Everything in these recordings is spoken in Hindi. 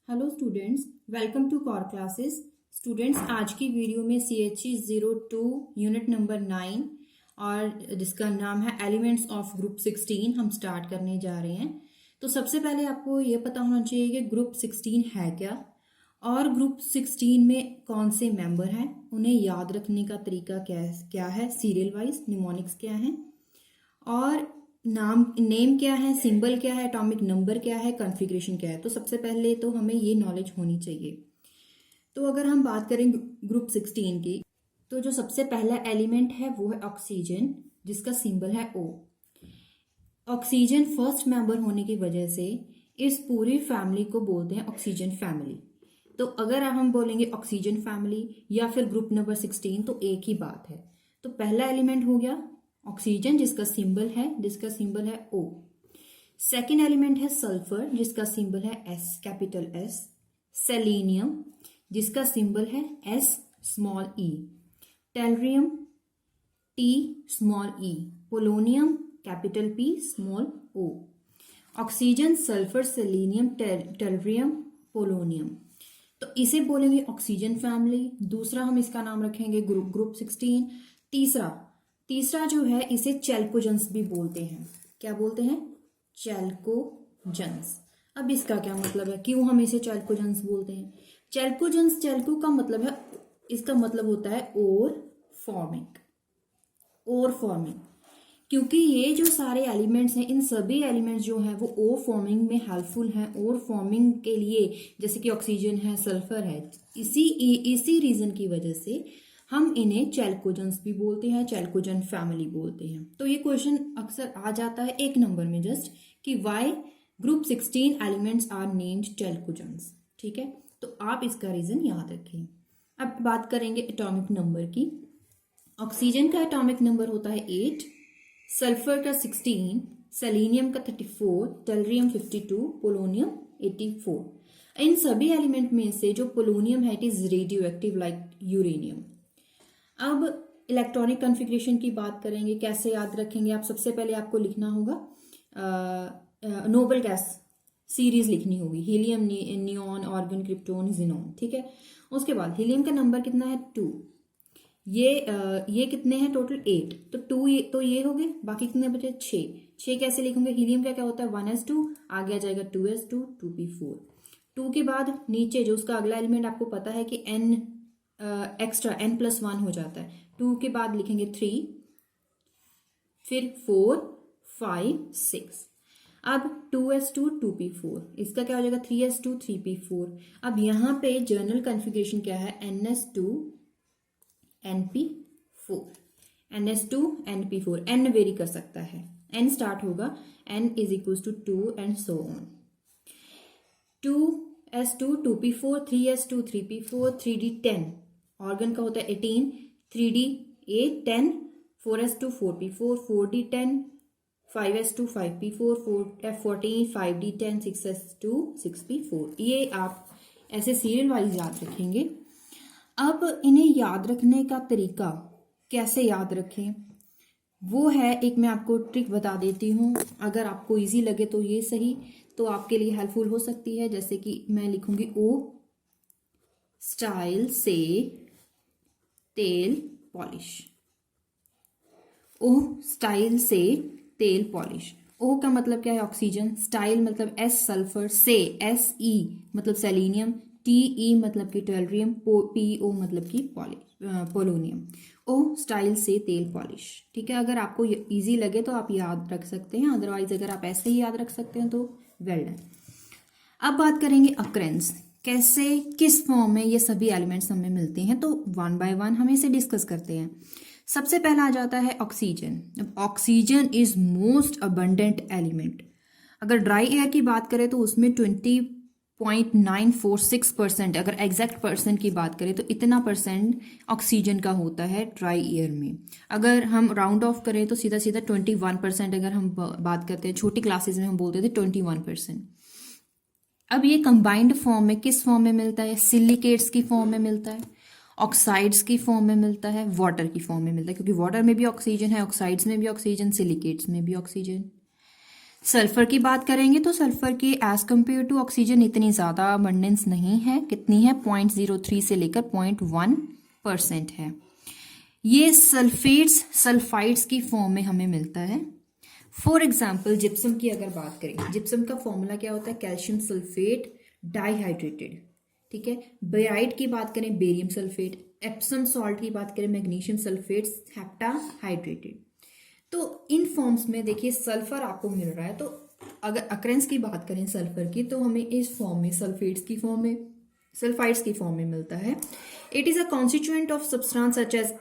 Hello students, welcome to core classes. Students, आज की वीडियो में CHE 02 यूनिट नंबर 9 और जिसका नाम है एलिमेंट्स ऑफ ग्रुप 16 हम स्टार्ट करने जा रहे हैं। तो सबसे पहले आपको ये पता होना चाहिए कि ग्रुप 16 है क्या और ग्रुप 16 में कौन से मेंबर हैं, उन्हें याद रखने का तरीका क्या है, सीरियल वाइज निमोनिक्स क्या है और नेम क्या है, सिंबल क्या है, एटॉमिक नंबर क्या है, कॉन्फ़िगरेशन क्या है। तो सबसे पहले तो हमें ये नॉलेज होनी चाहिए। तो अगर हम बात करें ग्रुप 16 की, तो जो सबसे पहला एलिमेंट है वो है ऑक्सीजन, जिसका सिंबल है O। ऑक्सीजन फर्स्ट मेंबर होने की वजह से इस पूरी फैमिली को बोलते हैं ऑक्सीजन फैमिली। तो अगर हम बोलेंगे ऑक्सीजन फैमिली या फिर ग्रुप नंबर 16 तो एक ही बात है। तो पहला एलिमेंट हो गया ऑक्सीजन, जिसका सिंबल है O। सेकेंड एलिमेंट है सल्फर, जिसका सिंबल है S, कैपिटल S। सेलेनियम, जिसका सिंबल है S, small e। Tellurium, T, small e। Polonium, capital P, small o। Oxygen, sulphur, selenium, tellurium, polonium. तो इसे बोलेंगे ऑक्सीजन फैमिली। दूसरा हम इसका नाम रखेंगे ग्रुप 16। तीसरा जो है इसे चैल्कोजेंस भी बोलते हैं। क्या बोलते हैं? चैल्कोजेंस। अब इसका क्या मतलब है, क्यों हम इसे चैल्कोजेंस बोलते हैं? चैल्को का मतलब है, इसका मतलब होता है ओर फॉर्मिंग। क्योंकि ये जो सारे एलिमेंट्स हैं, इन सभी एलिमेंट्स जो हैं वो ओ फॉर्मिंग में हेल्पफुल हैं। ओर फॉर्मिंग के लिए जैसे कि ऑक्सीजन है, सल्फर है, इसी रीजन की वजह से हम इन्हें चैल्कोजेंस भी बोलते हैं, चैल्कोजेन फैमिली बोलते हैं। तो ये क्वेश्चन अक्सर आ जाता है एक नंबर में जस्ट, कि why group 16 elements are named chalcogens. ठीक है, तो आप इसका रीजन याद रखें। अब बात करेंगे एटॉमिक नंबर की। ऑक्सीजन का एटॉमिक नंबर होता है 8, सल्फर का 16, सेलेनियम का 34, टेलरियम 52, पोलोनियम 84। इन सभी एलिमेंट में से जो पोलोनियम है it is radio active like uranium. अब इलेक्ट्रॉनिक कॉन्फ़िगरेशन की बात करेंगे, कैसे याद रखेंगे आप? सबसे पहले आपको लिखना होगा नोबल गैस सीरीज लिखनी होगी, helium, neon, argon, krypton, xenon. ठीक है, उसके बाद हीलियम का नंबर कितना है? 2। ये कितने हैं टोटल? 8। तो 2 तो ये हो गए, बाकी कितने बचे? 6 कैसे लिखोगे? हीलियम का क्या होता है? 1s2, आगे आ जाएगा 2s2, 2p4। 2 के बाद नीचे जो उसका अगला एलिमेंट आपको पता है कि n एक्स्ट्रा n+1 हो जाता है। 2 के बाद लिखेंगे 3, फिर 4, 5, 6। अब 2s2, 2p4, इसका क्या हो जाएगा? 3s2, 3p4। अब यहाँ पे जनरल कॉन्फ़िगरेशन क्या है? ns2, np4, ns2, np4। n very कर सकता है, n स्टार्ट होगा, n is equal to 2 and so on. 2s2, 2p4, 3s2, 3p4, 3d10, argon का होता है 18, 3d8, 10, 4s2, 4p4, 4d10, 5s2, 5p4, 4f14, 5d10, 6s2, 6p4। ये आप ऐसे सीरियल वाइज याद रखेंगे। अब इन्हें याद रखने का तरीका कैसे याद रखें, वो है एक मैं आपको ट्रिक बता देती हूँ। अगर आपको इजी लगे तो ये सही, तो आपके लिए हेल्पफुल हो सकती है। जैसे कि मैं लिखूंगी ओ स्टाइल से तेल पॉलिश। ओ स्टाइल से तेल पॉलिश। ओ का मतलब क्या है? ऑक्सीजन। स्टाइल मतलब S, सल्फर। से Se मतलब सेलेनियम। Te मतलब कि टेलरियम। Po मतलब कि पोलोनियम। ओ स्टाइल से तेल पॉलिश। ठीक है, अगर आपको इजी लगे तो आप याद रख सकते हैं, अदरवाइज अगर आप ऐसे ही याद रख सकते हैं तो वेल डन। अब बात करेंगे अक्रेंस, कैसे किस फॉर्म में ये सभी एलिमेंट्स हमें मिलते हैं। तो वन बाय वन हम इसे डिस्कस करते हैं। सबसे पहला आ जाता है oxygen. Oxygen is most abundant element. अगर ड्राई एयर की बात करें तो उसमें 20.946%, अगर एग्जैक्ट परसेंट की बात करें तो इतना परसेंट ऑक्सीजन का होता है ड्राई एयर में। अगर हम राउंड ऑफ करें तो सीधा सीधा 21%, अगर हम बात करते हैं छोटी क्लासेस में हम बोलते थे 21%। अब ये कंबाइंड फॉर्म में किस फॉर्म में मिलता है? सिलिकेट्स की फॉर्म में मिलता है, ऑक्साइड्स की फॉर्म में मिलता है, वाटर की फॉर्म में मिलता है, क्योंकि वाटर में भी ऑक्सीजन है, ऑक्साइड्स में भी ऑक्सीजन, सिलिकेट्स में भी ऑक्सीजन। सल्फर की बात करेंगे तो सल्फर की एज कम्पेयर टू ऑक्सीजन इतनी ज़्यादा अबंडेंस नहीं है। कितनी है? 0.03 से लेकर 0.1% है। ये सल्फाइड्स की फॉर्म में हमें मिलता है। फॉर एग्जाम्पल जिप्सम की अगर बात करें, जिप्सम का फॉर्मूला क्या होता है? कैल्शियम सल्फेट डाइहाइड्रेटेड, ठीक है। बेराइट की बात करें बेरियम सल्फेट, एप्सम सॉल्ट की बात करें मैग्नीशियम सल्फेट हेप्टाहाइड्रेटेड। तो इन फॉर्म्स में देखिए सल्फर आपको मिल रहा है, तो अगर अक्रेंस की बात करें सल्फर की तो हमें इस फॉर्म में सल्फाइड्स की फॉर्म में मिलता है। It is a constituent of substance such as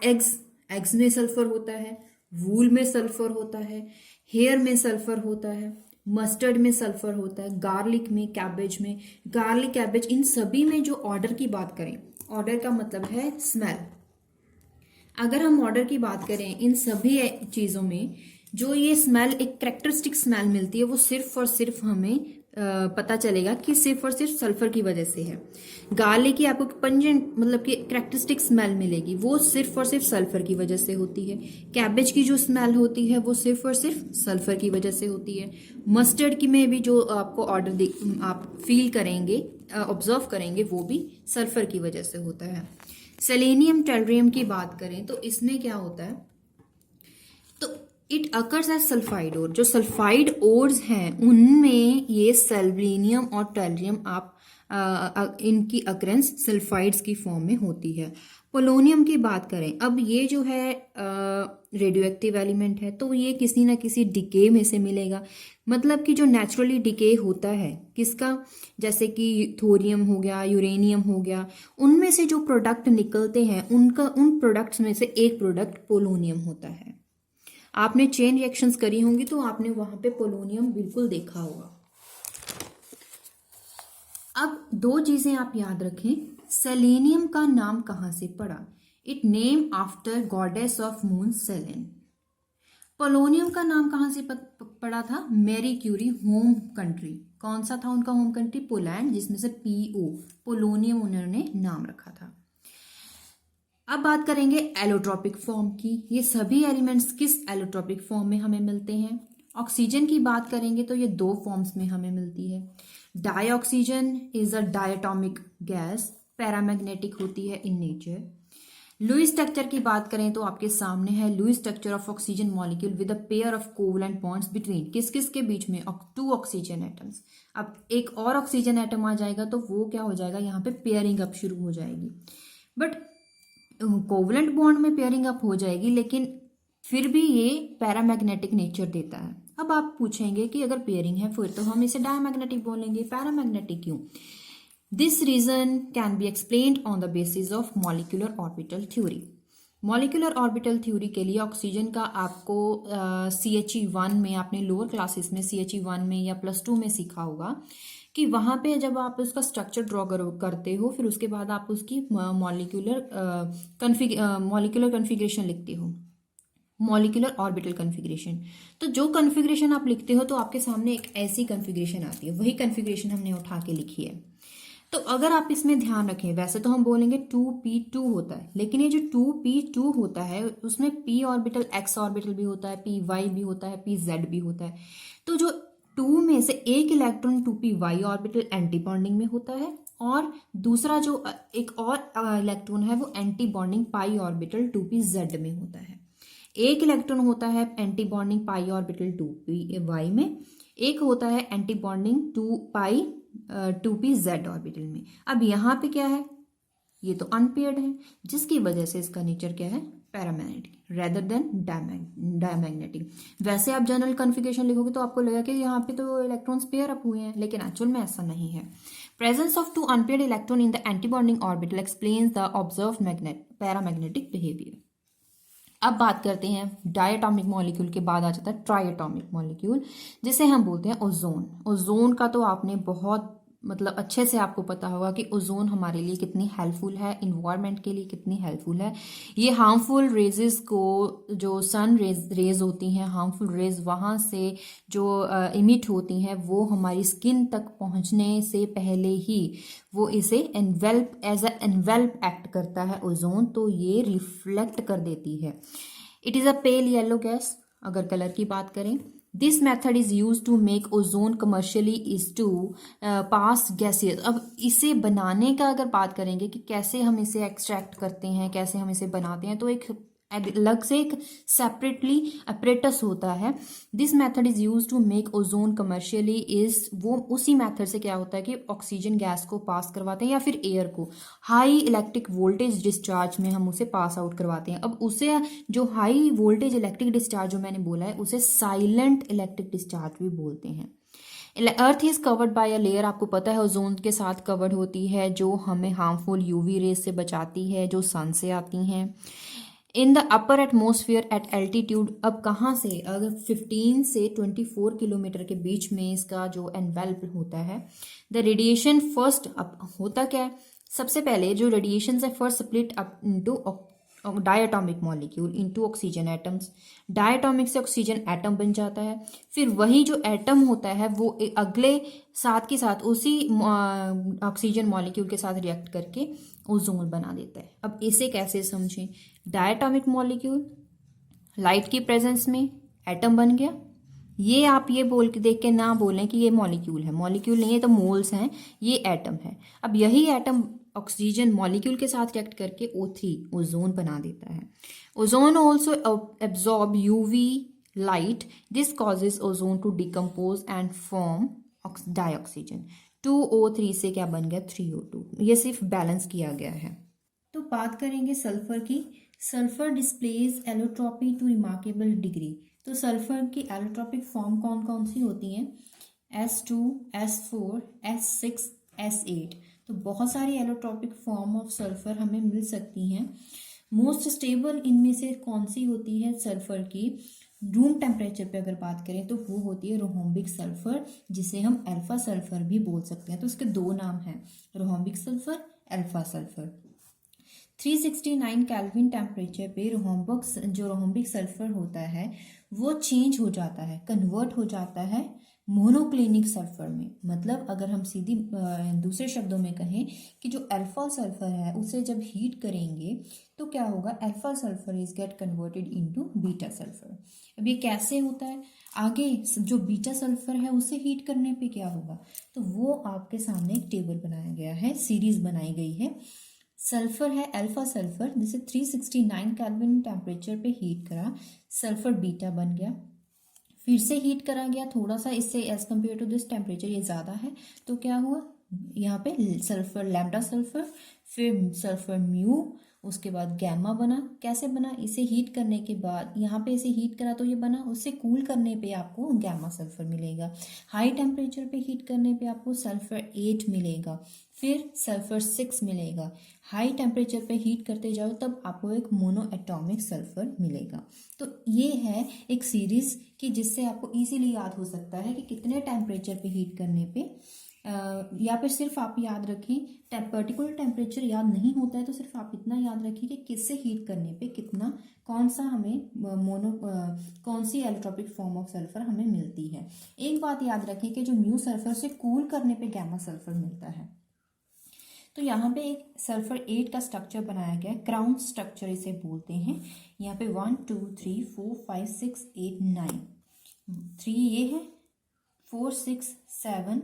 eggs में सल्फर होता है, वूल में सल्फर होता है, हेयर में सल्फर होता है, मस्टर्ड में सल्फर होता है, गार्लिक में, कैबेज में, गार्लिक कैबेज, इन सभी में जो ऑर्डर की बात करें, ऑर्डर का मतलब है स्मेल। अगर हम ऑर्डर की बात करें इन सभी चीज़ों में जो ये स्मेल, एक कैरेक्टरिस्टिक स्मेल मिलती है, वो सिर्फ और सिर्फ हमें पता चलेगा कि सिर्फ और सिर्फ सल्फर की वजह से है। गार्लिक की आपको पंजेंट मतलब कि कैरेक्टरिस्टिक स्मेल मिलेगी, वो सिर्फ और सिर्फ सल्फर की वजह से होती है। कैबेज की जो स्मेल होती है वो सिर्फ और सिर्फ सल्फर की वजह से होती है। मस्टर्ड की में भी जो आपको ऑर्डर आप फील करेंगे, ऑब्जर्व करेंगे, वो भी सल्फर की वजह से होता है। सेलेनियम टेल्रियम की बात करें तो इसमें क्या होता है, तो it occurs as sulphide ore. जो सल्फाइड ओर्स हैं उनमें ये सेलेनियम और टेल्रियम इनकी अकरेंस सल्फाइड्स की फॉर्म में होती है। पोलोनियम की बात करें, अब ये जो है रेडियो एक्टिव एलिमेंट है, तो ये किसी ना किसी डिके में से मिलेगा। मतलब कि जो नेचुरली डिके होता है किसका, जैसे कि थोरियम हो गया, यूरेनियम हो गया, उनमें से जो प्रोडक्ट निकलते हैं उन प्रोडक्ट्स में से एक प्रोडक्ट पोलोनियम होता है। आपने चेन रिएक्शंस करी होंगी तो आपने वहां पे पोलोनियम बिल्कुल देखा होगा। अब दो चीजें आप याद रखें, सेलेनियम का नाम कहां से पड़ा? It name after goddess of moon Selene. Polonium का नाम कहां से पड़ा था? मैरी क्यूरी होम कंट्री, कौन सा था उनका होम कंट्री? पोलैंड, जिसमें से PO पोलोनियम उन्होंने नाम रखा था। अब बात करेंगे एलोट्रोपिक फॉर्म की। ये सभी एलिमेंट्स किस एलोट्रोपिक फॉर्म में हमें मिलते हैं? ऑक्सीजन की बात करेंगे तो ये दो फॉर्म्स में हमें मिलती है। Dioxygen is a diatomic gas, paramagnetic होती है इन नेचर। लुईस स्ट्रक्चर की बात करें तो आपके सामने है Lewis structure of oxygen molecule with a pair of covalent bonds between, किस किस के बीच में? 2 ऑक्सीजन एटम्स। अब एक और ऑक्सीजन एटम आ जाएगा तो वो क्या हो जाएगा, यहाँ पे पेयरिंग अप शुरू हो जाएगी। बट कोवलेंट बॉन्ड में पेयरिंग अप हो जाएगी, लेकिन फिर भी ये पैरामैग्नेटिक नेचर देता है। अब आप पूछेंगे कि अगर पेयरिंग है फिर तो हम इसे डायमैग्नेटिक बोलेंगे, पैरामैग्नेटिक क्यों? This reason can be explained on the basis of molecular orbital theory. Molecular orbital theory के लिए ऑक्सीजन का आपको CHE1 में, आपने लोअर क्लासेस में CHE1 में या +2 में सीखा होगा कि वहाँ पे जब आप उसका स्ट्रक्चर ड्रॉ करते हो फिर उसके बाद आप उसकी मॉलिक्यूलर कन्फिग्रेशन लिखते हो, मॉलिक्यूलर ऑर्बिटल कन्फिग्रेशन। तो जो कन्फिग्रेशन आप लिखते हो तो आपके सामने एक ऐसी कन्फिग्रेशन आती है, वही कन्फिग्रेशन हमने उठा के लिखी है। तो अगर आप इसमें ध्यान रखें, वैसे तो हम बोलेंगे 2p2 होता है, लेकिन ये जो 2p2 होता है उसमें p ऑर्बिटल x ऑर्बिटल भी होता है, py भी होता है, pz भी होता है। तो जो 2 में से एक electron 2py orbital anti bonding में होता है और दूसरा जो एक और इलेक्ट्रॉन है वो एंटी बॉन्डिंग पाई ऑर्बिटल 2pz में होता है। एक इलेक्ट्रॉन होता है एंटी बॉन्डिंग पाई ऑर्बिटल 2py में, एक होता है एंटी बॉन्डिंग 2pz ऑर्बिटल में। अब यहाँ पे क्या है, ये तो अनपेयर्ड है, जिसकी वजह से इसका नेचर क्या है, पैरामैग्नेटिक रेदर देन डायमैग्नेटिक। वैसे आप जनरल कन्फिग्रेशन लिखोगे तो आपको लगेगा कि यहाँ पे तो इलेक्ट्रॉन्स पेयर अप हुए हैं, लेकिन एक्चुअल में ऐसा नहीं है। Presence of 2 unpaired electron in the anti bonding orbital explains the observed paramagnetic behaviour. अब बात करते हैं डायटोमिक मॉलिक्यूल के बाद आ जाता है ट्राइएटोमिक मॉलिक्यूल, जिसे हम बोलते हैं ओजोन। ओजोन का तो आपने बहुत मतलब अच्छे से आपको पता होगा कि ओजोन हमारे लिए कितनी हेल्पफुल है, इन्वायरमेंट के लिए कितनी हेल्पफुल है। ये हार्मफुल रेजेस को, जो सन रेज होती हैं, हार्मफुल रेज वहाँ से जो इमिट होती हैं, वो हमारी स्किन तक पहुँचने से पहले ही वो इसे envelope as a envelope act करता है ओजोन, तो ये रिफ्लेक्ट कर देती है। It is a pale yellow gas अगर कलर की बात करें। This method is used to make ozone commercially is to pass gases. अब इसे बनाने का अगर बात करेंगे कि कैसे हम इसे एक्सट्रैक्ट करते हैं, कैसे हम इसे बनाते हैं, तो एक अलग से एक सेपरेटली अपरेटस होता है। This method is used to make ozone commercially is, वो उसी मेथड से क्या होता है कि ऑक्सीजन गैस को पास करवाते हैं या फिर एयर को हाई इलेक्ट्रिक वोल्टेज डिस्चार्ज में हम उसे पास आउट करवाते हैं। अब उसे जो हाई वोल्टेज इलेक्ट्रिक डिस्चार्ज जो मैंने बोला है उसे साइलेंट इलेक्ट्रिक डिस्चार्ज भी बोलते हैं। Earth is covered by a layer, आपको पता है ओजोन के साथ कवर्ड होती है जो हमें हार्मफुल यूवी रेज से बचाती है जो सन से आती हैं। In the upper atmosphere at altitude, अब कहाँ से, अगर 15 से 24 किलोमीटर के बीच में इसका जो एनवेल्प होता है, द रेडिएशन फर्स्ट अप होता क्या है, सबसे पहले जो रेडिएशन है first split up into diatomic molecule into oxygen atoms, diatomic से ऑक्सीजन एटम बन जाता है, फिर वही जो एटम होता है वो अगले साथ के साथ उसी ऑक्सीजन मॉलिक्यूल के साथ रिएक्ट करके ओजोन बना देता है। अब इसे कैसे समझें, डायटोमिक मॉलिक्यूल लाइट की प्रेजेंस में एटम बन गया, ये आप ये बोल के देख के ना बोलें कि ये मॉलिक्यूल है, मॉलिक्यूल नहीं है तो मोल्स हैं, ये एटम है। अब यही एटम ऑक्सीजन मॉलिक्यूल के साथ रिएक्ट करके O3 ओजोन बना देता है। Ozone also absorb UV light, this causes ozone to decompose and form dioxygen. 2O3 से क्या बन गया 3O2, ये सिर्फ बैलेंस किया गया है। तो बात करेंगे सल्फर की। Sulphur displays allotropy to remarkable degree. तो सल्फर की एलोट्रॉपिक फॉर्म कौन कौन सी होती हैं, S2, S4, S6, S8। तो बहुत सारी एलोट्रॉपिक फॉर्म ऑफ सल्फर हमें मिल सकती हैं। मोस्ट स्टेबल इनमें से कौन सी होती है सल्फर की, रूम टेम्परेचर पे अगर बात करें तो वो होती है रोहम्बिक सल्फर, जिसे हम अल्फा सल्फर भी बोल सकते हैं। तो इसके दो नाम हैं, rhombic sulphur, alpha sulphur. 369 kelvin temperature पे रोहम्बिक सल्फर होता है वो चेंज हो जाता है, कन्वर्ट हो जाता है मोनोक्लिनिक सल्फर में। मतलब अगर हम सीधी दूसरे शब्दों में कहें कि जो अल्फा सल्फर है उसे जब हीट करेंगे तो क्या होगा, alpha sulphur is get converted into beta sulphur. अब ये कैसे होता है, आगे जो बीटा सल्फर है उसे हीट करने पे क्या होगा, तो वो आपके सामने एक टेबल बनाया गया है, सीरीज बनाई गई है। सल्फर है अल्फा सल्फर, जिसे 369 केल्विन टेम्परेचर पे हीट करा, सल्फर बीटा बन गया, फिर से हीट करा गया थोड़ा सा, इससे as compare to this temperature ये ज़्यादा है, तो क्या हुआ यहाँ पे सल्फर लैम्डा सल्फर, फिर सल्फर म्यू, उसके बाद गैमा बना। कैसे बना, इसे हीट करने के बाद यहाँ पे इसे हीट करा तो ये बना, उससे कूल करने पे आपको गैमा सल्फर मिलेगा। हाई टेम्परेचर पे हीट करने पे आपको सल्फर 8 मिलेगा, फिर सल्फर 6 मिलेगा। हाई टेम्परेचर पे हीट करते जाओ तब आपको एक मोनो एटॉमिक सल्फर मिलेगा। तो ये है एक सीरीज कि जिससे आपको इजीली याद हो सकता है कि कितने टेम्परेचर पे हीट करने पे, या फिर सिर्फ आप याद रखें पर्टिकुलर टेम्परेचर याद नहीं होता है तो सिर्फ आप इतना याद रखें कि किससे हीट करने पे कितना, कौन सा हमें कौन सी एलोट्रॉपिक फॉर्म ऑफ सल्फर हमें मिलती है। एक बात याद रखें कि जो म्यू सल्फर से कूल करने पे गैमा सल्फर मिलता है। तो यहाँ पे एक सल्फर 8 का स्ट्रक्चर बनाया गया है, क्राउन स्ट्रक्चर इसे बोलते हैं। यहाँ पे 1 2 3 4 5 6 8 9, 3 ये है, 4 6 7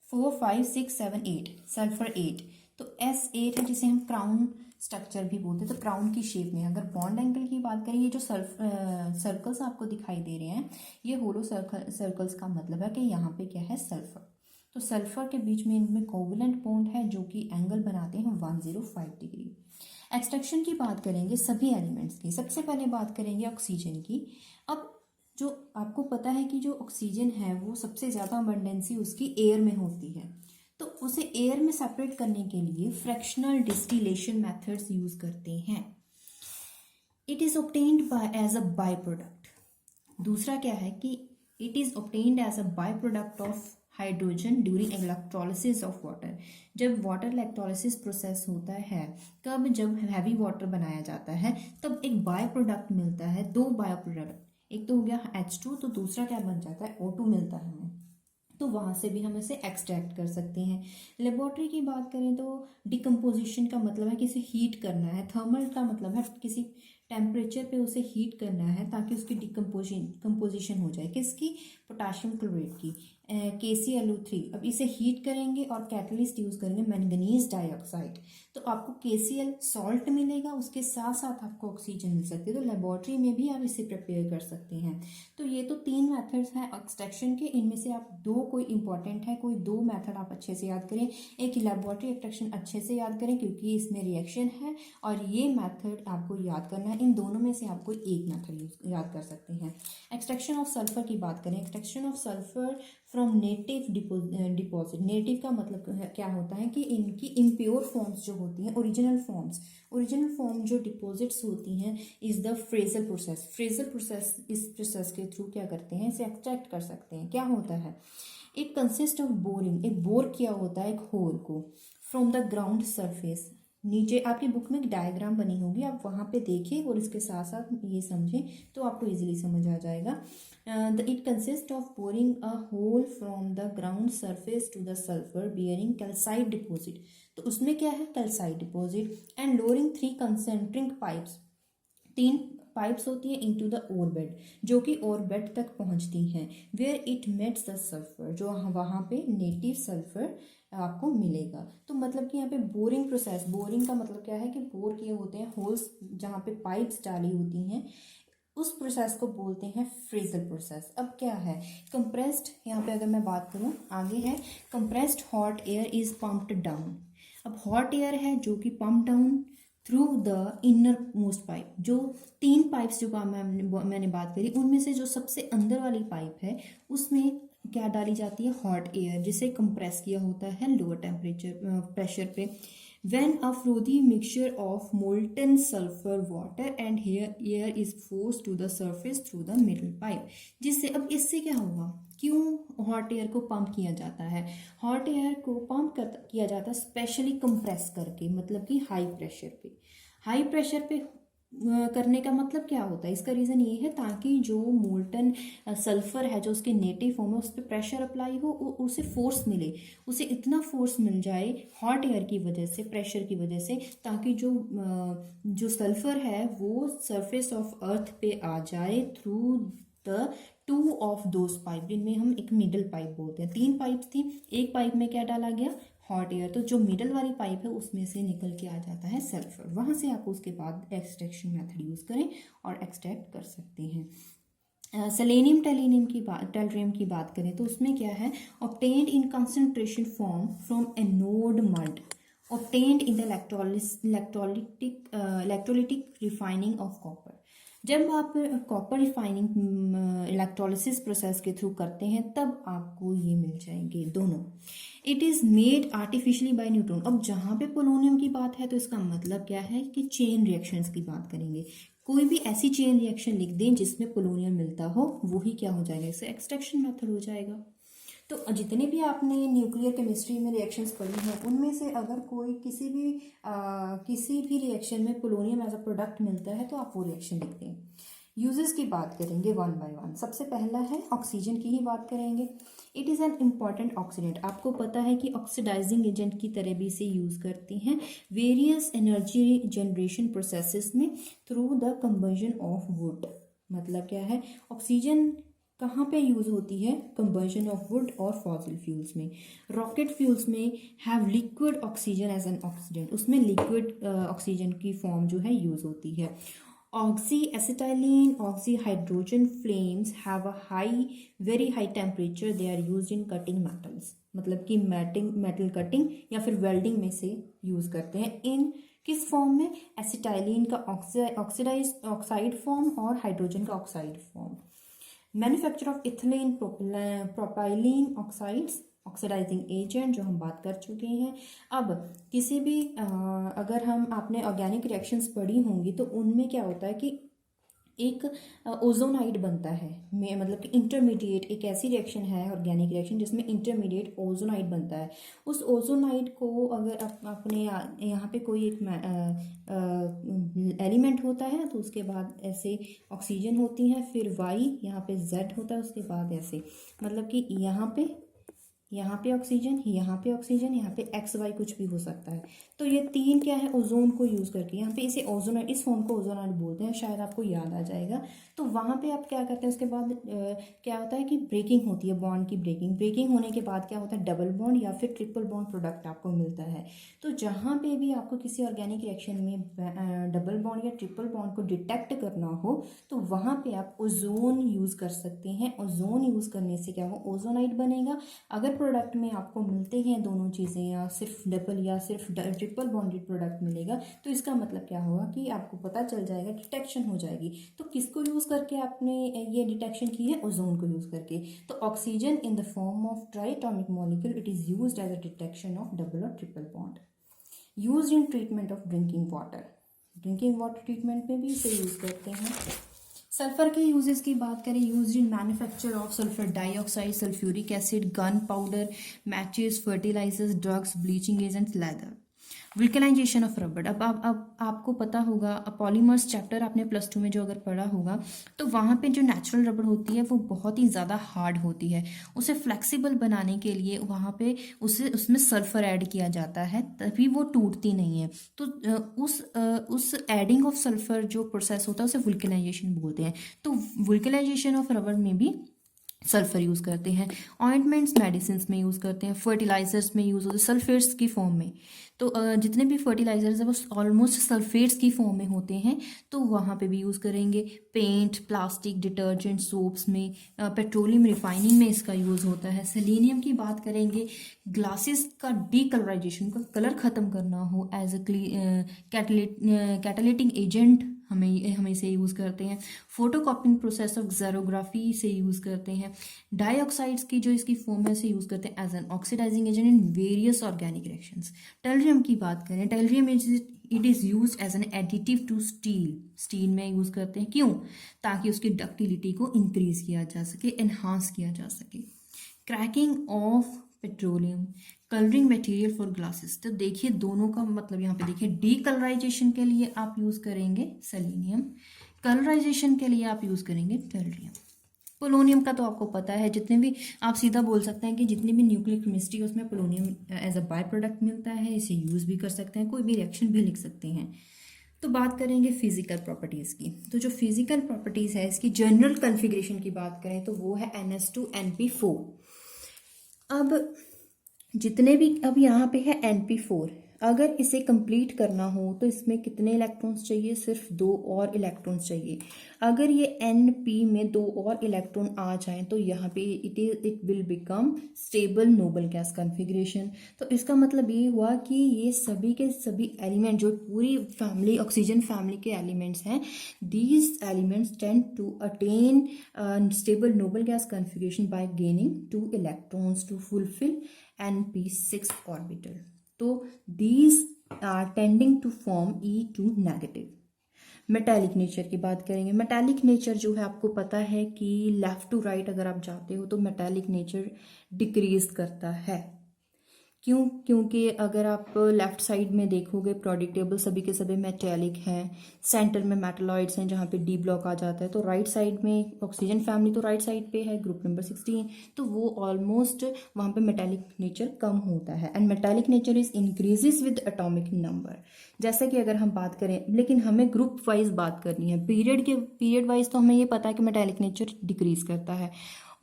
4 5 6 7 8, सल्फर 8। तो S8 है जिसे हम क्राउन स्ट्रक्चर भी बोलते हैं। तो क्राउन की शेप में अगर बॉन्ड एंगल की बात करें, ये जो सर्कल्स आपको दिखाई दे रहे हैं ये होलो सर्कल्स का मतलब है कि यहाँ पे क्या है सल्फर। तो सल्फर के बीच में इनमें कोवलेंट बॉन्ड है जो कि एंगल बनाते हैं 105 डिग्री। एक्सट्रैक्शन की बात करेंगे सभी एलिमेंट्स की। सबसे पहले बात करेंगे ऑक्सीजन की। अब जो आपको पता है कि जो ऑक्सीजन है वो सबसे ज़्यादा अबंडेंसी उसकी एयर में होती है, तो उसे एयर में सेपरेट करने के लिए फ्रैक्शनल डिस्टिलेशन मेथड्स यूज करते हैं। It is obtained by as a by product. दूसरा क्या है कि it is obtained as a by product of hydrogen during electrolysis of water. जब वाटर इलेक्ट्रोलिसिस प्रोसेस होता है, कब, जब हैवी वाटर बनाया जाता है तब एक बाय प्रोडक्ट मिलता है, दो बायो प्रोडक्ट, एक तो हो गया H2, तो दूसरा क्या बन जाता है O2 मिलता है हमें। तो वहाँ से भी हम इसे एक्सट्रैक्ट कर सकते हैं। लेबोरेटरी की बात करें तो डिकम्पोजिशन का मतलब है किसी हीट करना है, थर्मल का मतलब है किसी टेम्परेचर पे उसे हीट करना है ताकि उसकी कंपोजिशन हो जाए। किसकी? पोटाशियम क्लोरेट की, KClO3। अब इसे हीट करेंगे और कैटलिस्ट यूज़ करेंगे मैंगनीज डाइऑक्साइड, तो आपको KCl सॉल्ट मिलेगा, उसके साथ साथ आपको ऑक्सीजन मिल सकती है। तो लेबोरेटरी में भी आप इसे प्रिपेयर कर सकते हैं। तो ये तो 3 मेथड्स हैं एक्सट्रैक्शन के, इनमें से आप 2 कोई इंपॉर्टेंट है, कोई 2 मेथड आप अच्छे से याद करें। एक लेबोरेटरी एक्सट्रैक्शन अच्छे से याद करें क्योंकि इसमें रिएक्शन है, और ये मेथड आपको याद करना है। इन दोनों में से आप कोई एक मेथड याद कर सकते हैं। एक्सट्रैक्शन ऑफ सल्फर की बात करें, extraction of sulphur from native deposit. Native का मतलब क्या होता है कि इनकी इम्प्योर फॉर्म्स जो होती हैं, ओरिजिनल फॉर्म जो डिपॉजिट्स होती हैं is the phrasal process. Phrasal process, इस प्रोसेस के थ्रू क्या करते हैं, इसे एक्सट्रैक्ट कर सकते हैं। क्या होता है? इट कंसिस्ट ऑफ बोरिंग, एक बोर किया होता है एक होल को फ्रॉम द ग्राउंड सरफेस। नीचे आपकी बुक में एक डायग्राम बनी होगी, आप वहाँ पे देखें और इसके साथ साथ ये समझें तो आपको इजीली समझ आ जाएगा। It consist of boring a hole from the ground surface to the sulphur bearing calcite deposit. तो उसमें क्या है? Calcite deposit. And lowering 3 concentric pipes, 3 pipes होती हैं इनटू द ओर बेड, जो कि ओर बेड तक पहुंचती हैं। Where it melts the sulphur, जो वहाँ पे नेटिव सल्फर आपको मिलेगा। तो मतलब कि यहाँ पे बोरिंग प्रोसेस, बोरिंग का मतलब क्या है कि बोर किए होते हैं होल्स जहाँ पे पाइप्स डाली होती हैं, उस प्रोसेस को बोलते हैं फ्रेजल प्रोसेस। अब क्या है? कंप्रेस्ड, यहाँ पे अगर मैं बात करूँ आगे है, compressed hot air is pumped down. अब हॉट एयर है जो कि pump down through the inner most pipe. जो 3 पाइप्स जो मैंने बात करी, उनमें से जो सबसे अंदर वाली पाइप है उसमें क्या डाली जाती है? हॉट एयर, जिसे कंप्रेस किया होता है लोअर टेम्परेचर प्रेशर पे। When a frothy mixture of molten sulfur water and air is forced to the surface through the middle pipe, जिससे अब इससे क्या होगा? क्यों हॉट एयर को पंप किया जाता है? हॉट एयर को पंप किया जाता है स्पेशली कंप्रेस करके, मतलब कि हाई प्रेशर पे करने का मतलब क्या होता है? इसका रीज़न ये है ताकि जो मोल्टन सल्फर है जो उसके नेटिव फॉर्म है उस पर प्रेशर अप्लाई हो, उसे फोर्स मिले, उसे इतना फोर्स मिल जाए हॉट एयर की वजह से, प्रेशर की वजह से, ताकि जो सल्फर है वो सरफेस ऑफ अर्थ पे आ जाए through the 2 of those pipe, जिनमें हम एक मिडल पाइप बोलते हैं। 3 पाइप थी, एक पाइप में क्या डाला गया? Hot air. तो जो मिडल वाली पाइप है उसमें से निकल के आ जाता है सल्फर, वहाँ से आप उसके बाद एक्सट्रैक्शन मेथड यूज़ करें और एक्सट्रैक्ट कर सकते हैं। सेलेनियम टेलरियम की बात करें तो उसमें क्या है? Obtained in concentration form from anode mud, obtained in the electrolytic refining of copper. जब आप कॉपर रिफाइनिंग इलेक्ट्रोलिसिस प्रोसेस के थ्रू करते हैं तब आपको ये मिल जाएंगे दोनों। It is made artificially by neutron. अब जहाँ पे पोलोनियम की बात है तो इसका मतलब क्या है कि चेन रिएक्शंस की बात करेंगे। कोई भी ऐसी चेन रिएक्शन लिख दें जिसमें पोलोनियम मिलता हो, वही क्या हो जाएगा? इससे एक्सट्रैक्शन मेथड हो जाएगा। तो जितने भी आपने न्यूक्लियर केमिस्ट्री में रिएक्शंस पढ़ी हैं उनमें से अगर कोई किसी भी रिएक्शन में पोलोनियम एज अ प्रोडक्ट मिलता है तो आप वो रिएक्शन लिख दें। यूजेस की बात करेंगे 1 बाय 1। सबसे पहला है ऑक्सीजन की ही बात करेंगे। It is an important oxidant. आपको पता है कि ऑक्सीडाइजिंग एजेंट की तरह भी इसे यूज़ करते हैं वेरियस एनर्जी जनरेशन प्रोसेसेस में through the combustion of wood. मतलब क्या है? ऑक्सीजन कहाँ पे यूज़ होती है? कंबशन ऑफ वुड और फॉसिल फ्यूल्स में। रॉकेट फ्यूल्स में have liquid oxygen as an oxidant, उसमें लिक्विड ऑक्सीजन की फॉर्म जो है यूज़ होती है। Oxy-acetylene, oxyhydrogen flames have a very high temperature. They are used in cutting metals. मतलब कि मेटल कटिंग या फिर वेल्डिंग में से यूज़ करते हैं। इन किस फॉर्म में? एसिटाइलिन का ऑक्साइड फॉर्म और हाइड्रोजन का oxide form. Manufacture of ethylene propylene oxides, oxidising agent जो हम बात कर चुके हैं। अब किसी भी अगर आपने ऑर्गेनिक रिएक्शंस पढ़ी होंगी तो उनमें क्या होता है कि एक ओजोनाइड बनता है, मतलब कि इंटरमीडिएट एक ऐसी रिएक्शन है ऑर्गेनिक रिएक्शन जिसमें इंटरमीडिएट ओजोनाइड बनता है। उस ओजोनाइड को अगर अपने यहाँ पे कोई एक एलिमेंट होता है तो उसके बाद ऐसे ऑक्सीजन होती हैं, फिर वाई यहाँ पे जेड होता है, उसके बाद ऐसे, मतलब कि यहाँ पे यहाँ पे ऑक्सीजन, यहाँ पे ऑक्सीजन, यहाँ पे एक्स वाई कुछ भी हो सकता है। तो ये तीन क्या है, ओजोन को यूज़ करके, यहाँ पे इसे ओजोनाइड, इस फॉर्म को ओजोनाइड बोलते हैं, शायद आपको याद आ जाएगा। तो वहाँ पे आप क्या करते हैं, उसके बाद क्या होता है कि ब्रेकिंग होती है, बॉन्ड की ब्रेकिंग होने के बाद क्या होता है, डबल बॉन्ड या फिर ट्रिपल बॉन्ड प्रोडक्ट आपको मिलता है। तो जहाँ पे भी आपको किसी ऑर्गेनिक रिएक्शन में डबल बॉन्ड या ट्रिपल बॉन्ड को डिटेक्ट करना हो तो वहाँ पे आप ओजोन यूज़ कर सकते हैं। ओजोन यूज़ करने से क्या हो, ओजोनाइड बनेगा। अगर प्रोडक्ट में आपको मिलते हैं दोनों चीज़ें, या सिर्फ डबल या सिर्फ ट्रिपल बॉन्डेड प्रोडक्ट मिलेगा, तो इसका मतलब क्या होगा कि आपको पता चल जाएगा, डिटेक्शन हो जाएगी। तो किसको यूज़ करके आपने ये डिटेक्शन की है, ओजोन को यूज़ करके। तो oxygen in the form of triatomic molecule, it is used as a detection of double और triple bond. Used in treatment of drinking water, drinking water treatment में भी इसे यूज़ करते हैं। सल्फर के यूजेस की बात करें, use in manufacture of sulphur dioxide, sulphuric acid, gunpowder, matches, fertilisers, drugs, bleaching agents, leather. Vulcanisation of rubber, अब आपको पता होगा, पॉलीमर्स चैप्टर आपने +2 में जो अगर पढ़ा होगा, तो वहाँ पे जो नेचुरल रबर होती है वो बहुत ही ज़्यादा हार्ड होती है। उसे फ्लेक्सिबल बनाने के लिए वहाँ पे उसमें सल्फर ऐड किया जाता है, तभी वो टूटती नहीं है। तो उस एडिंग ऑफ सल्फर जो प्रोसेस होता है उसे वुल्कनाइजेशन बोलते हैं। तो वुल्कनाइजेशन ऑफ रबर में भी सल्फर यूज़ करते हैं। ऑइंटमेंट्स मेडिसिन में यूज़ करते हैं, फर्टिलाइजर्स में यूज़ होते हैं सल्फेट्स की फॉर्म में। तो जितने भी फर्टिलाइजर्स हैं वो ऑलमोस्ट सल्फेट्स की फॉर्म में होते हैं, तो वहाँ पे भी यूज़ करेंगे। पेंट, प्लास्टिक, डिटर्जेंट, सोप्स में, पेट्रोलियम रिफाइनिंग में इसका यूज़ होता है। सेलेनियम की बात करेंगे, ग्लासेस का डीकलराइजेशन, का कलर ख़त्म करना हो, एज अ कैटालिटिक एजेंट हम इसे यूज़ करते हैं। फोटोकॉपिंग प्रोसेस ऑफ ज़ेरोग्राफी से यूज़ करते हैं। डाइऑक्साइड्स की जो इसकी फॉर्म है उसे यूज़ करते हैं as an oxidising agent in various organic reactions. Tellurium की बात करें, tellurium it is use as an additive to steel में यूज़ करते हैं। क्यों? ताकि उसकी डक्टिलिटी को इंक्रीज किया जा सके, एनहांस किया जा सके। Cracking of petroleum, colouring material for glasses. तो देखिए दोनों का मतलब यहाँ पे देखिए, डीकलराइजेशन के लिए आप यूज़ करेंगे सेलेनियम, कलराइजेशन के लिए आप यूज़ करेंगे टेल्रियम। पोलोनियम का तो आपको पता है, जितने भी आप सीधा बोल सकते हैं कि जितनी भी न्यूक्लियर केमिस्ट्री है उसमें polonium as a by product मिलता है, इसे यूज़ भी कर सकते हैं, कोई भी रिएक्शन भी लिख सकते हैं। तो बात करेंगे फिजिकल प्रॉपर्टीज़ की। तो जो फिजिकल प्रॉपर्टीज़ है इसकी जनरल कॉन्फ़िगरेशन की बात करें तो वो है NH2NP4। अब जितने भी, अब यहाँ पे है NP4, अगर इसे कंप्लीट करना हो तो इसमें कितने इलेक्ट्रॉन्स चाहिए, सिर्फ 2 और इलेक्ट्रॉन्स चाहिए। अगर ये NP में 2 और इलेक्ट्रॉन आ जाएं तो यहाँ पे it will become stable noble gas configuration. तो इसका मतलब ये हुआ कि ये सभी के सभी एलिमेंट, जो पूरी फैमिली ऑक्सीजन फैमिली के एलिमेंट्स हैं, these elements tend to attain stable noble gas configuration by gaining 2 electrons to fulfil NP6 orbital. तो these are tending to form E2 negative. Metallic nature की बात करेंगे। मेटालिक नेचर जो है आपको पता है कि लेफ्ट टू राइट अगर आप जाते हो तो मेटालिक नेचर डिक्रीज करता है। क्यों? क्योंकि अगर आप लेफ्ट साइड में देखोगे पीरियोडिक टेबल सभी के सभी मेटालिक हैं, सेंटर में मेटालॉइड्स हैं जहाँ पे डी ब्लॉक आ जाता है। तो राइट साइड में ऑक्सीजन फैमिली तो राइट साइड पे है, ग्रुप नंबर 16, तो वो ऑलमोस्ट वहाँ पे मेटालिक नेचर कम होता है। And metallic nature is increases with atomic number. जैसे कि अगर हम बात करें, लेकिन हमें ग्रुप वाइज बात करनी है, पीरियड वाइज तो हमें ये पता है कि मेटालिक नेचर डिक्रीज करता है।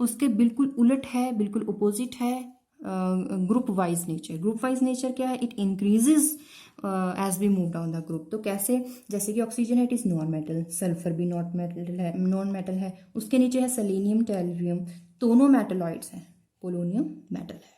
उसके बिल्कुल उलट है, बिल्कुल अपोजिट है group wise nature. Group wise nature क्या है? It increases as we move down the group. तो कैसे? जैसे कि ऑक्सीजन है it is non metal, sulphur भी नॉन मेटल है, उसके नीचे है सेलेनियम, टेल्रियम, दोनों मेटलॉइड्स हैं, पोलोनियम मेटल है।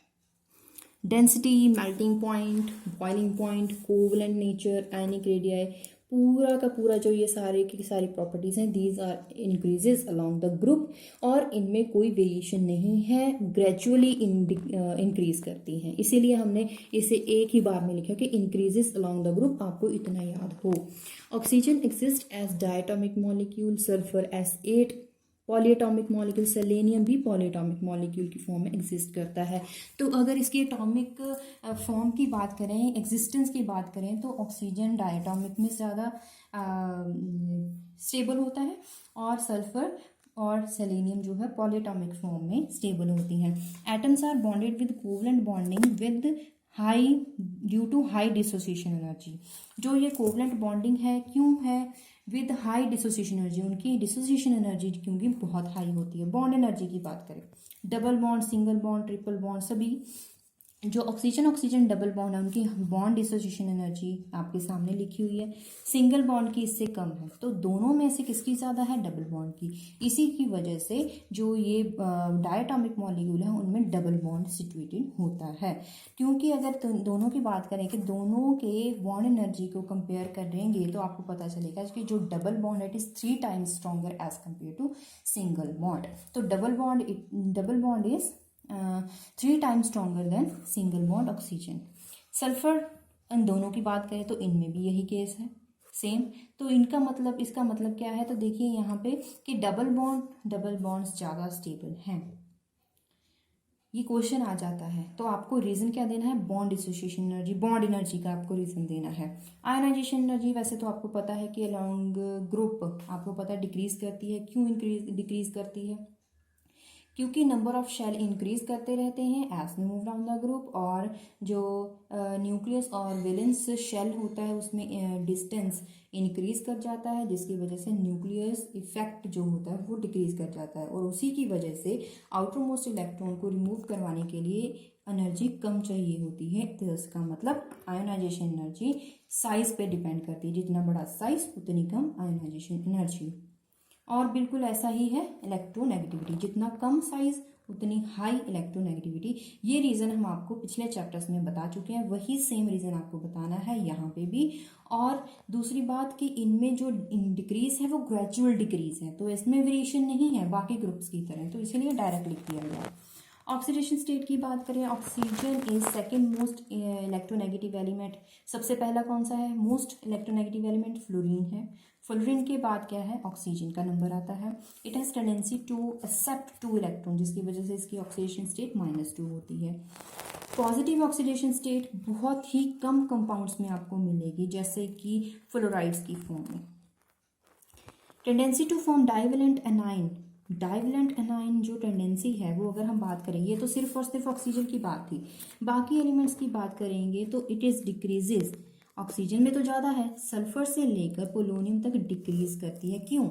Density, melting point, boiling point, covalent nature, ionic radii, पूरा का पूरा जो ये सारे की सारी प्रॉपर्टीज़ हैं, these are increases along the group, और इनमें कोई वेरिएशन नहीं है, ग्रेजुअली इंक्रीज करती हैं। इसीलिए हमने इसे एक ही बार में लिखा कि इंक्रीजेज अलोंग द ग्रुप, आपको इतना याद हो। Oxygen exist as diatomic molecule, sulphur S8 polyatomic molecule, selenium भी पॉलीएटॉमिक मॉलिक्यूल की फॉर्म में एग्जिस्ट करता है। तो अगर इसकी एटॉमिक फॉर्म की बात करें, एग्जिस्टेंस की बात करें, तो ऑक्सीजन डायटॉमिक में ज़्यादा स्टेबल होता है, और सल्फर और सेलेनियम जो है पॉलीएटॉमिक फॉर्म में स्टेबल होती हैं। Atoms are bonded with covalent bonding with high due to high dissociation energy. जो ये कोवलेंट बॉन्डिंग है क्यों है विद हाई डिसोसिएशन एनर्जी, उनकी डिसोसिएशन एनर्जी क्योंकि बहुत हाई होती है। बॉन्ड एनर्जी की बात करें, double bond, single bond, triple bond, सभी जो ऑक्सीजन डबल बॉन्ड है उनकी बॉन्ड डिसोसिएशन एनर्जी आपके सामने लिखी हुई है। सिंगल बॉन्ड की इससे कम है, तो दोनों में से किसकी ज़्यादा है? डबल बॉन्ड की। इसी की वजह से जो ये डायटॉमिक मॉलिक्यूल है उनमें डबल बॉन्ड सिचुएटेड होता है। क्योंकि अगर दोनों की बात करें कि दोनों के बॉन्ड एनर्जी को कंपेयर करेंगे तो आपको पता चलेगा कि जो डबल बॉन्ड है it is 3 times stronger as compare to single bond. तो double bond is 3 times stronger than single bond oxygen. Sulphur, इन दोनों की बात करें तो इनमें भी यही केस है सेम। तो इसका मतलब क्या है? तो देखिए यहाँ पे कि डबल बॉन्ड्स ज़्यादा स्टेबल हैं। ये क्वेश्चन आ जाता है तो आपको रीज़न क्या देना है? Bond dissociation energy, bond energy का आपको रीज़न देना है। आयनाइजेशन एनर्जी वैसे तो आपको पता है कि अलॉन्ग ग्रुप आपको पता है डिक्रीज करती है। क्यों डिक्रीज करती है? क्योंकि नंबर ऑफ शेल इंक्रीज करते रहते हैं as we move down the group, और जो न्यूक्लियस और वैलेंस शेल होता है उसमें डिस्टेंस इंक्रीज कर जाता है, जिसकी वजह से न्यूक्लियस इफेक्ट जो होता है वो डिक्रीज कर जाता है, और उसी की वजह से आउटर मोस्ट इलेक्ट्रॉन को रिमूव करवाने के लिए एनर्जी कम चाहिए होती है। तो इसका मतलब आयोनाइजेशन एनर्जी साइज पे डिपेंड करती है, जितना बड़ा साइज उतनी कम आयोनाइजेशन एनर्जी। और बिल्कुल ऐसा ही है इलेक्ट्रोनेगेटिविटी, जितना कम साइज उतनी हाई इलेक्ट्रोनेगेटिविटी। ये रीज़न हम आपको पिछले चैप्टर्स में बता चुके हैं, वही सेम रीज़न आपको बताना है यहाँ पे भी। और दूसरी बात कि इनमें जो डिक्रीज है वो ग्रेजुअल डिक्रीज है, तो इसमें वेरिएशन नहीं है बाकी ग्रुप्स की तरह, तो इसीलिए डायरेक्ट लिख दिया गया। ऑक्सीडेशन स्टेट की बात करें, oxygen is second most electronegative element. सबसे पहला कौन सा है मोस्ट इलेक्ट्रोनेगेटिव एलिमेंट? फ्लोरीन है। फ्लोरीन के बाद क्या है? ऑक्सीजन का नंबर आता है। It has tendency to accept 2 electron, जिसकी वजह से इसकी ऑक्सीडेशन स्टेट -2 होती है। पॉजिटिव ऑक्सीडेशन स्टेट बहुत ही कम कंपाउंड्स में आपको मिलेगी, जैसे कि फ्लोराइड्स की फॉर्म में। Tendency to form divalent anion, divalent anion जो टेंडेंसी है वो अगर हम बात करें, ये तो सिर्फ और सिर्फ ऑक्सीजन की बात थी, बाकी एलिमेंट्स की बात करेंगे तो इट इज़ डिक्रीजेज। ऑक्सीजन में तो ज़्यादा है, सल्फर से लेकर पोलोनियम तक डिक्रीज करती है। क्यों?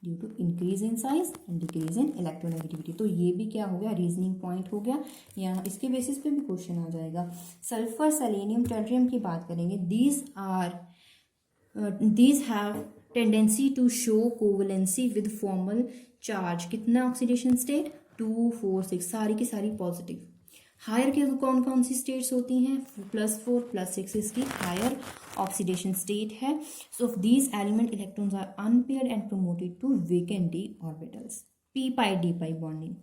Due to increase in size and decrease in electronegativity. तो ये भी क्या हो गया? रीजनिंग पॉइंट हो गया, यहाँ इसके बेसिस पे भी क्वेश्चन आ जाएगा। सल्फर, सेलेनियम, टर्टियम की बात करेंगे, these have tendency to show covalency with formal charge। कितना ऑक्सीडेशन स्टेट? 2, 4, 6, सारी की सारी पॉजिटिव। हायर के कौन कौन सी स्टेट्स होती हैं? +4, +6 इसकी हायर ऑक्सीडेशन स्टेट है। So these element electrons are unpaired and promoted to vacant d orbitals. p pi d pi bonding,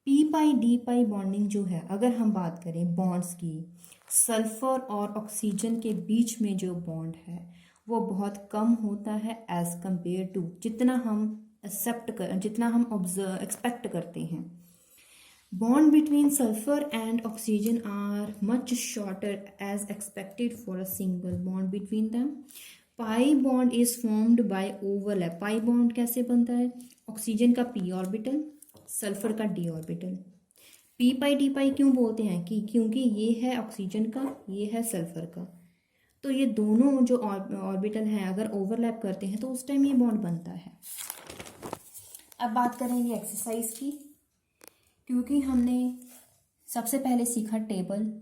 p pi d pi bonding जो है, अगर हम बात करें बॉन्ड्स की, सल्फर और ऑक्सीजन के बीच में जो बॉन्ड है वो बहुत कम होता है एज कंपेयर टू जितना हम एक्सपेक्ट करते हैं। Bond between sulphur and oxygen are much shorter as expected for a single bond between them. Pi bond is formed by overlap. Pi bond कैसे बनता है? ऑक्सीजन का p ऑर्बिटल, सल्फर का d orbital. p pi d pi क्यों बोलते हैं? क्योंकि ये है ऑक्सीजन का, ये है सल्फर का, तो ये दोनों जो ऑर्बिटल हैं अगर ओवरलैप करते हैं तो उस टाइम ये बॉन्ड बनता है। अब बात करेंगे एक्सरसाइज की, क्योंकि हमने सबसे पहले सीखा टेबल,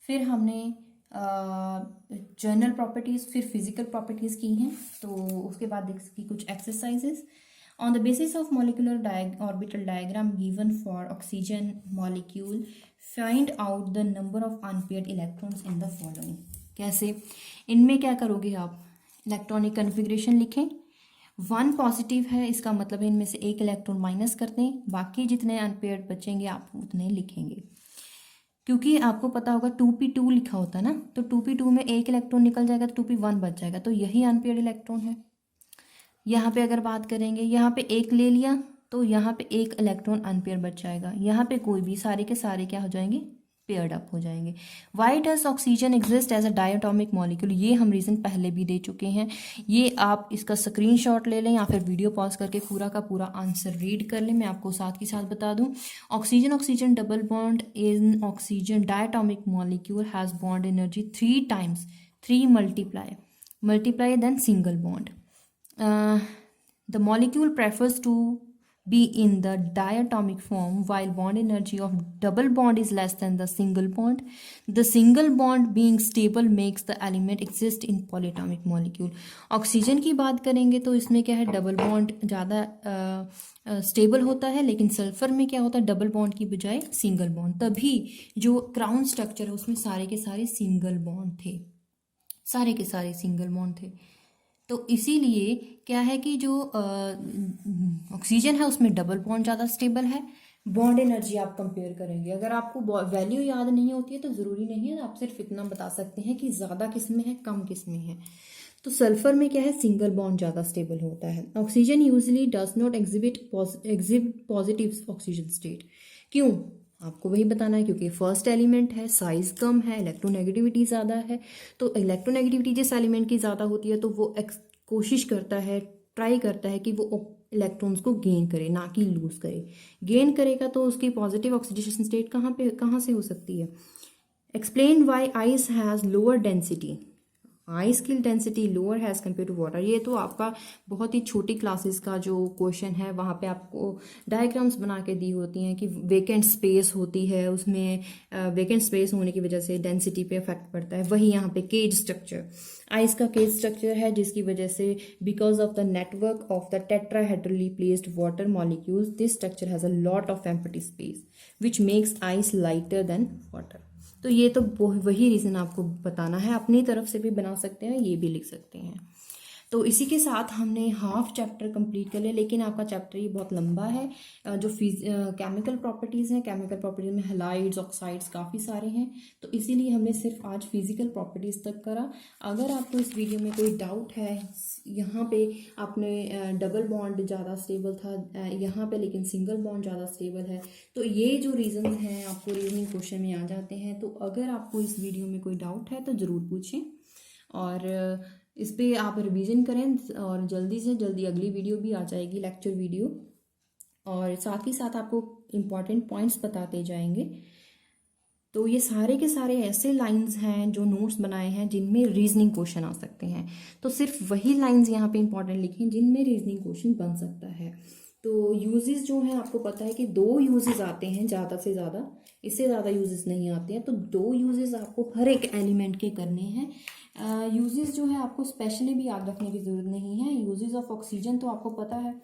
फिर हमने जनरल प्रॉपर्टीज़, फिर फिजिकल प्रॉपर्टीज़ की हैं, तो उसके बाद देखी कुछ exercises. On the basis of molecular orbital diagram given for oxygen molecule find out the number of unpaired electrons in the following. कैसे? इनमें क्या करोगे आप? इलेक्ट्रॉनिक कन्फिग्रेशन लिखें। 1 पॉजिटिव है, इसका मतलब है इनमें से एक इलेक्ट्रॉन माइनस कर दें, बाकी जितने अनपेयर्ड बचेंगे आप उतने लिखेंगे। क्योंकि आपको पता होगा 2p2 लिखा होता है ना, तो 2p2 में एक इलेक्ट्रॉन निकल जाएगा तो 2p1 बच जाएगा, तो यही अनपेयर्ड इलेक्ट्रॉन है। यहाँ पे अगर बात करेंगे, यहाँ पे एक ले लिया तो यहाँ पे एक इलेक्ट्रॉन अनपेयर बच जाएगा, यहाँ पे कोई भी, सारे के सारे क्या हो जाएंगे? पेयर्ड अप हो जाएंगे। Why does oxygen exist as a diatomic molecule, ये हम रीज़न पहले भी दे चुके हैं। ये आप इसका स्क्रीनशॉट ले लें या फिर वीडियो पॉज करके पूरा का पूरा आंसर रीड कर लें। मैं आपको साथ के साथ बता दूं, oxygen oxygen double bond in oxygen diatomic molecule has bond energy 3 times 3 multiply than single bond. The molecule prefers to be in the diatomic form while bond energy of double bond is less than the single bond. The single bond being stable makes the element exist in polyatomic molecule. Oxygen की बात करेंगे तो इसमें क्या है, डबल बॉन्ड ज़्यादा स्टेबल होता है, लेकिन सल्फर में क्या होता है, डबल बॉन्ड की बजाय सिंगल बॉन्ड। तभी जो क्राउन स्ट्रक्चर है उसमें सारे के सारे सिंगल बॉन्ड थे, सारे के सारे सिंगल बॉन्ड थे। तो इसीलिए क्या है कि जो ऑक्सीजन है उसमें डबल बॉन्ड ज़्यादा स्टेबल है। बॉन्ड एनर्जी आप कंपेयर करेंगे, अगर आपको वैल्यू याद नहीं होती है तो ज़रूरी नहीं है, आप सिर्फ इतना बता सकते हैं कि ज़्यादा किस में है, कम किस में है। तो सल्फर में क्या है, सिंगल बॉन्ड ज़्यादा स्टेबल होता है। Oxygen usually does not exhibit positive oxygen state. क्यों, आपको वही बताना है, क्योंकि फर्स्ट एलिमेंट है, साइज कम है, इलेक्ट्रोनेगेटिविटी ज़्यादा है। तो इलेक्ट्रोनेगेटिविटी जिस एलिमेंट की ज़्यादा होती है तो वो कोशिश करता है, ट्राई करता है कि वो इलेक्ट्रॉन्स को गेन करे, ना कि लूज करे। गेन करेगा तो उसकी पॉजिटिव ऑक्सीडेशन स्टेट कहाँ से हो सकती है। Explain why ice has lower density, ice की density lower has compare to water. ये तो आपका बहुत ही छोटी क्लासेस का जो क्वेश्चन है, वहाँ पे आपको डायग्राम्स बना के दी होती हैं कि वेकेंट स्पेस होती है, उसमें वेकेंट स्पेस होने की वजह से डेंसिटी पे इफेक्ट पड़ता है। वही यहाँ पे केज स्ट्रक्चर, आइस का केज स्ट्रक्चर है जिसकी वजह से because of the network of the tetrahedrally placed water molecules this structure has a lot of empty space which makes ice lighter than water. तो ये तो वही रीज़न आपको बताना है, अपनी तरफ से भी बना सकते हैं, ये भी लिख सकते हैं। तो इसी के साथ हमने हाफ चैप्टर कंप्लीट कर लिया, लेकिन आपका चैप्टर ये बहुत लंबा है। जो केमिकल प्रॉपर्टीज़ हैं, केमिकल प्रॉपर्टीज़ में हैलाइड्स, ऑक्साइड्स काफ़ी सारे हैं, तो इसीलिए हमने सिर्फ आज फिजिकल प्रॉपर्टीज़ तक करा। अगर आपको इस वीडियो में कोई डाउट है, यहाँ पे आपने डबल बॉन्ड ज़्यादा स्टेबल था, यहाँ पे लेकिन सिंगल बॉन्ड ज़्यादा स्टेबल है, तो ये जो रीज़न हैं आपको रीजनिंग क्वेश्चन में आ जाते हैं। तो अगर आपको इस वीडियो में कोई डाउट है तो ज़रूर पूछें और इस पर आप रिवीजन करें, और जल्दी से जल्दी अगली वीडियो भी आ जाएगी, लेक्चर वीडियो, और साथ ही साथ आपको इम्पॉर्टेंट पॉइंट्स बताते जाएंगे। तो ये सारे के सारे ऐसे लाइंस हैं जो नोट्स बनाए हैं जिनमें रीजनिंग क्वेश्चन आ सकते हैं। तो सिर्फ वही लाइंस यहाँ पे इंपॉर्टेंट लिखें जिनमें रीजनिंग क्वेश्चन बन सकता है। तो यूजेस जो हैं आपको पता है कि 2 यूजेस आते हैं ज़्यादा से ज़्यादा, इससे ज़्यादा यूजेस नहीं आते हैं। तो 2 यूजेस आपको हर एक एलिमेंट के करने हैं। यूजेस जो है आपको स्पेशली भी याद रखने की ज़रूरत नहीं है। यूजेस ऑफ ऑक्सीजन तो आपको पता है,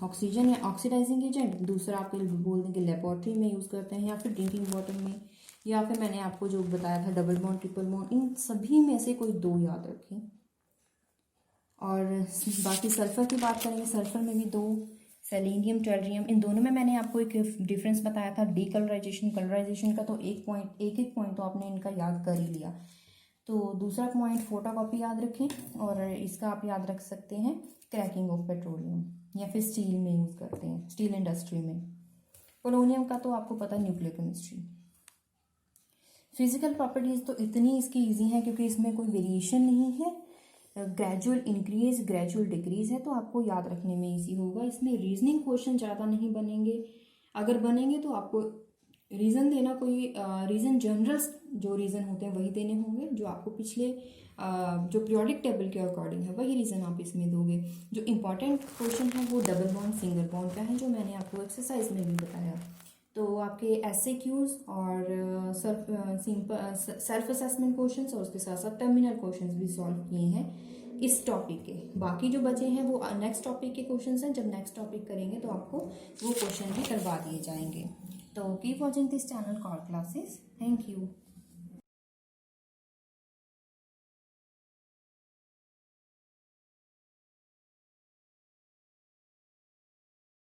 ऑक्सीजन है ऑक्सीडाइजिंग एजेंट, दूसरा आपके बोल देंगे लेबोरेटरी में यूज़ करते हैं, या फिर ड्रिंकिंग वाटर में, या फिर मैंने आपको जो बताया था डबल बॉन्ड, ट्रिपल बॉन्ड, इन सभी में से कोई 2 याद रखें। और बाकी सल्फर की बात करेंगे, सल्फर में भी 2, सेलेनियम, टेरियम, इन दोनों में मैंने आपको एक डिफरेंस बताया था, डीकलराइजेशन, कलराइजेशन का। तो एक पॉइंट तो आपने इनका याद कर ही लिया। तो दूसरा पॉइंट फोटोकॉपी याद रखें, और इसका आप याद रख सकते हैं क्रैकिंग ऑफ पेट्रोलियम, या फिर स्टील में यूज़ करते हैं, स्टील इंडस्ट्री में। पोलोनियम का तो आपको पता है, न्यूक्लियर केमिस्ट्री। फिजिकल प्रॉपर्टीज़ तो इतनी इसकी ईजी है क्योंकि इसमें कोई वेरिएशन नहीं है, ग्रेजुअल इंक्रीज ग्रेजुअल डिक्रीज है, तो आपको याद रखने में इजी होगा। इसमें रीजनिंग क्वेश्चन ज़्यादा नहीं बनेंगे, अगर बनेंगे तो आपको रीज़न देना, कोई रीज़न जनरल जो रीज़न होते हैं वही देने होंगे, जो आपको पिछले जो पीरियोडिक टेबल के अकॉर्डिंग है वही रीज़न आप इसमें दोगे। जो इंपॉर्टेंट क्वेश्चन है वो डबल बॉन्ड, सिंगल बॉन्ड का है, जो मैंने आपको एक्सरसाइज में भी बताया। तो आपके SAQs और सेल्फ असेसमेंट क्वेश्चंस और उसके साथ साथ टर्मिनल क्वेश्चंस भी सॉल्व किए हैं इस टॉपिक के। बाकी जो बचे हैं वो नेक्स्ट टॉपिक के क्वेश्चंस हैं, जब नेक्स्ट टॉपिक करेंगे तो आपको वो क्वेश्चन भी करवा दिए जाएंगे। तो keep watching this channel call classes. Thank you.